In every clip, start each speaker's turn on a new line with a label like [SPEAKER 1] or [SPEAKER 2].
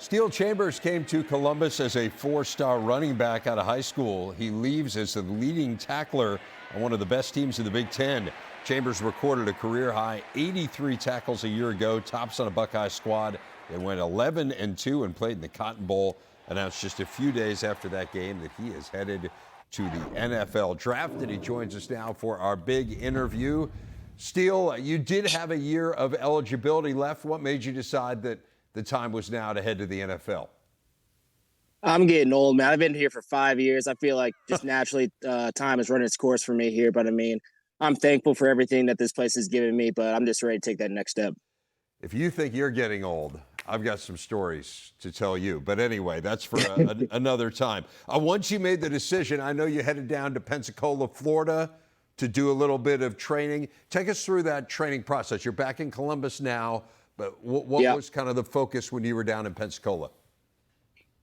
[SPEAKER 1] Steele Chambers came to Columbus as a four-star running back out of high school. He leaves as the leading tackler on one of the best teams in the Big Ten. Chambers recorded a career-high 83 tackles a year ago, tops on a Buckeye squad. They went 11-2 and played in the Cotton Bowl. Announced just a few days after that game that he is headed to the NFL draft, and he joins us now for our big interview. Steele, you did have a year of eligibility left. What made you decide that the time was now to head to the NFL?
[SPEAKER 2] I'm getting old, man. I've been here for 5 years. I feel like just naturally time is running its course for me here. But I mean, I'm thankful for everything that this place has given me, but I'm just ready to take that next step.
[SPEAKER 1] If you think you're getting old, I've got some stories to tell you. But anyway, that's for another time. Once you made the decision, I know you headed down to Pensacola, Florida to do a little bit of training. Take us through that training process. You're back in Columbus now, but what was kind of the focus when you were down in Pensacola?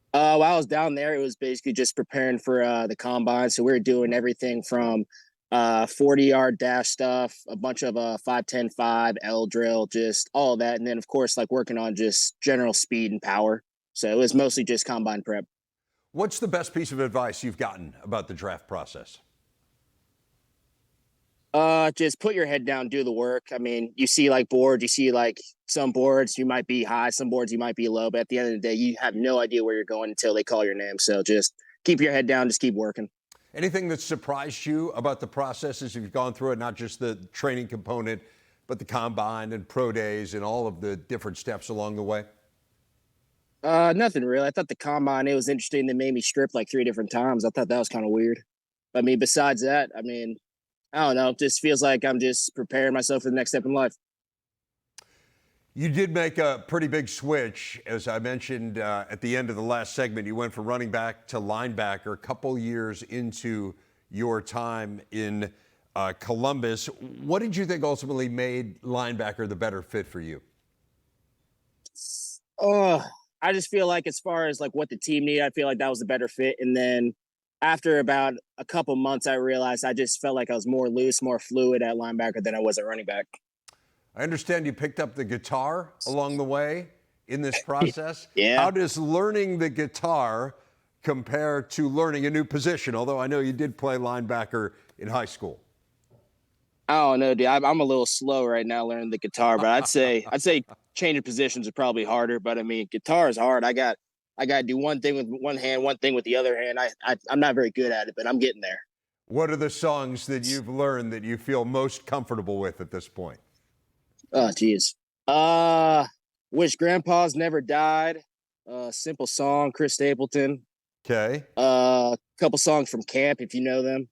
[SPEAKER 2] While I was down there, it was basically just preparing for the combine. So we were doing everything from 40-yard dash stuff, a bunch of 5-10-5, L drill, just all of that. And then, of course, like working on just general speed and power. So it was mostly just combine prep.
[SPEAKER 1] What's the best piece of advice you've gotten about the draft process?
[SPEAKER 2] Just put your head down, do the work. I mean, you see like boards, you see like some boards you might be high, some boards you might be low, but at the end of the day, you have no idea where you're going until they call your name. So just keep your head down, just keep working.
[SPEAKER 1] Anything that surprised you about the process as you've gone through it, not just the training component, but the combine and pro days and all of the different steps along the way?
[SPEAKER 2] Nothing really. I thought the combine, it was interesting. They made me strip like 3 different times. I thought that was kind of weird. I mean, besides that, I mean, I don't know. It just feels like I'm just preparing myself for the next step in life.
[SPEAKER 1] You did make a pretty big switch. As I mentioned at the end of the last segment, you went from running back to linebacker a couple years into your time in Columbus. What did you think ultimately made linebacker the better fit for you?
[SPEAKER 2] I just feel like as far as like what the team needed, I feel like that was a better fit. And then after about a couple months, I realized I just felt like I was more loose, more fluid at linebacker than I was at running back.
[SPEAKER 1] I understand you picked up the guitar along the way in this process.
[SPEAKER 2] Yeah.
[SPEAKER 1] How does learning the guitar compare to learning a new position? Although I know you did play linebacker in high school.
[SPEAKER 2] I don't know, dude. I'm a little slow right now learning the guitar, but I'd say changing positions are probably harder. But I mean, guitar is hard. I got to do one thing with one hand, one thing with the other hand. I'm not very good at it, but I'm getting there.
[SPEAKER 1] What are the songs that you've learned that you feel most comfortable with at this point?
[SPEAKER 2] Oh, geez. Wish Grandpa's Never Died. Simple Song, Chris Stapleton.
[SPEAKER 1] Okay.
[SPEAKER 2] Couple songs from Camp, if you know them.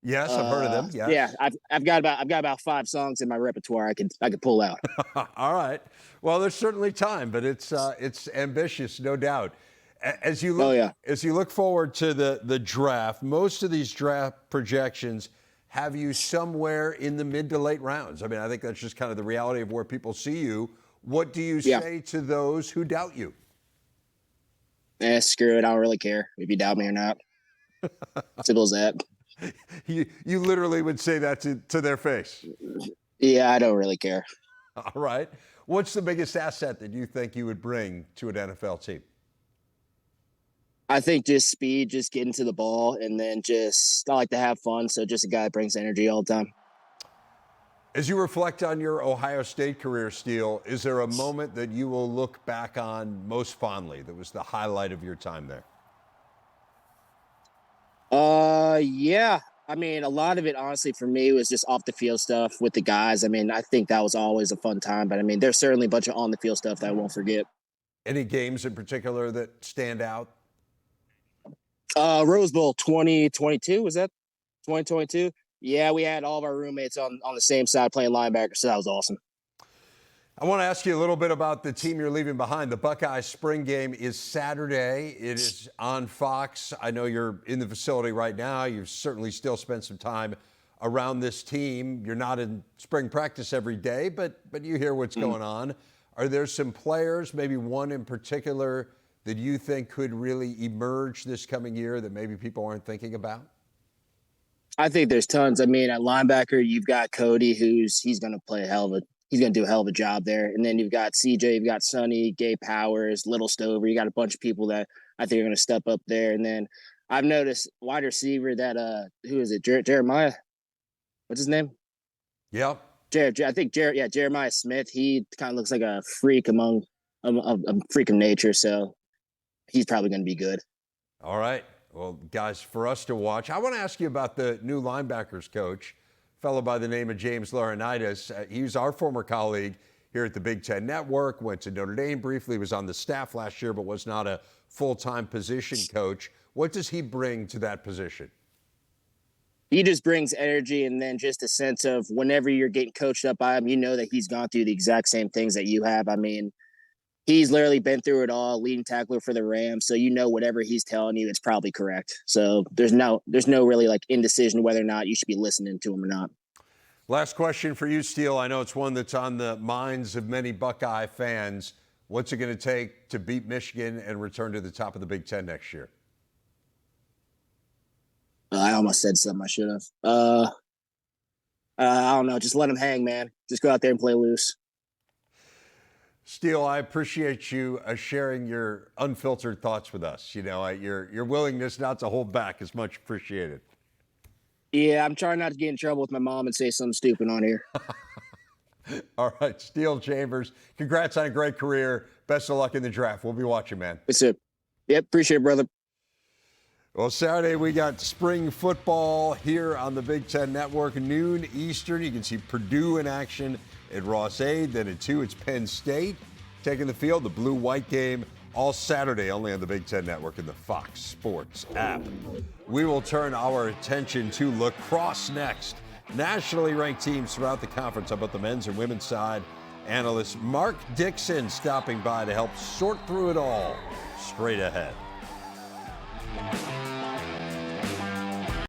[SPEAKER 1] Yes, I've heard of them. Yes.
[SPEAKER 2] Yeah, I've got about 5 songs in my repertoire I could pull out.
[SPEAKER 1] All right. Well, there's certainly time, but it's ambitious, no doubt. As you look forward to the draft, most of these draft projections have you somewhere in the mid to late rounds. I mean, I think that's just kind of the reality of where people see you. What do you say to those who doubt you?
[SPEAKER 2] Screw it. I don't really care if you doubt me or not. Simple as that.
[SPEAKER 1] You literally would say that to their face.
[SPEAKER 2] Yeah, I don't really care.
[SPEAKER 1] All right. What's the biggest asset that you think you would bring to an NFL team?
[SPEAKER 2] I think just speed, just getting to the ball, and then I like to have fun. So just a guy that brings energy all the time.
[SPEAKER 1] As you reflect on your Ohio State career, Steele, is there a moment that you will look back on most fondly that was the highlight of your time there?
[SPEAKER 2] Yeah. I mean, a lot of it, honestly, for me was just off the field stuff with the guys. I mean, I think that was always a fun time, but I mean, there's certainly a bunch of on the field stuff that I won't forget.
[SPEAKER 1] Any games in particular that stand out?
[SPEAKER 2] Rose Bowl 2022, was that 2022? Yeah, we had all of our roommates on the same side playing linebacker, so that was awesome.
[SPEAKER 1] I want to ask you a little bit about the team you're leaving behind. The Buckeyes spring game is Saturday. It is on Fox. I know you're in the facility right now. You've certainly still spent some time around this team. You're not in spring practice every day, but you hear what's going on. Are there some players, maybe one in particular, that you think could really emerge this coming year that maybe people aren't thinking about?
[SPEAKER 2] I think there's tons. I mean, at linebacker, you've got Cody, he's going to play a hell he's going to do a hell of a job there. And then you've got CJ, you've got Sonny, Gay Powers, Little Stover. You got a bunch of people that I think are going to step up there. And then I've noticed wide receiver that who is it? Jeremiah? What's his name?
[SPEAKER 1] Yeah.
[SPEAKER 2] I think Jeremiah Smith. He kind of looks like a freak among a freak of nature. So he's probably going to be good.
[SPEAKER 1] All right. Well, guys, for us to watch, I want to ask you about the new linebackers coach, a fellow by the name of James Laurinaitis. He was our former colleague here at the Big Ten Network, went to Notre Dame briefly, was on the staff last year, but was not a full-time position coach. What does he bring to that position?
[SPEAKER 2] He just brings energy, and then just a sense of whenever you're getting coached up by him, you know that he's gone through the exact same things that you have. I mean, he's literally been through it all, leading tackler for the Rams. So you know whatever he's telling you, it's probably correct. So there's no really like indecision whether or not you should be listening to him or not.
[SPEAKER 1] Last question for you, Steele. I know it's one that's on the minds of many Buckeye fans. What's it going to take to beat Michigan and return to the top of the Big Ten next year?
[SPEAKER 2] I almost said something I should have. I don't know. Just let him hang, man. Just go out there and play loose.
[SPEAKER 1] Steele, I appreciate you sharing your unfiltered thoughts with us. You know, your willingness not to hold back is much appreciated.
[SPEAKER 2] Yeah, I'm trying not to get in trouble with my mom and say something stupid on here.
[SPEAKER 1] All right, Steele Chambers, congrats on a great career. Best of luck in the draft. We'll be watching, man.
[SPEAKER 2] That's it. Yep, appreciate it, brother.
[SPEAKER 1] Well, Saturday we got spring football here on the Big Ten Network, noon Eastern. You can see Purdue in action at Ross-Ade. Then at 2, it's Penn State taking the field. The blue-white game all Saturday, only on the Big Ten Network and the Fox Sports app. We will turn our attention to lacrosse next. Nationally ranked teams throughout the conference on both the men's and women's side. Analyst Mark Dixon stopping by to help sort through it all. Straight ahead.